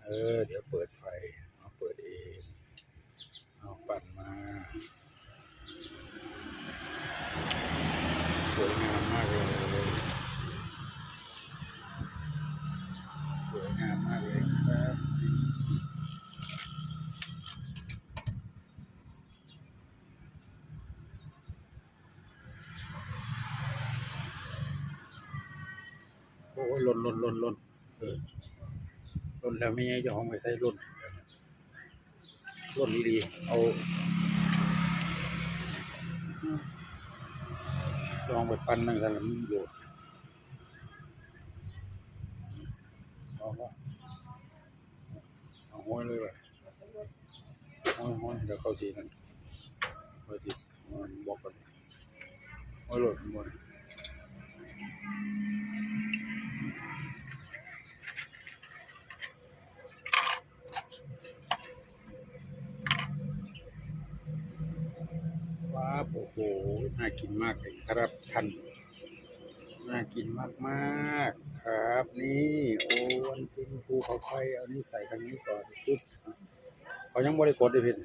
เดี๋ยวเปิดไฟเอาเปิดเองเอาปั่นมาสวยงามมากเลยสวยงามมากเลยครับโอ้ยล่นแล้วไม่ให้เจ้าของไปใส่ล่นดีเอาลองไปปั้นนั่งกันแล้วมันอยู่เอาห้อยเลยว่ะห้อยเดี๋ยวเข้าสีกันเข้าสีบอกกันห้อยหลดหมดว้าโอ้โหน่ากินมากเลยครับท่านน่ากินมากๆครับนี่โอ้วันติงภูเขาไฟเอานี่ใส่ทางนี้ก่อนปุ๊บเขายังไม่ได้กดเลยเพื่อน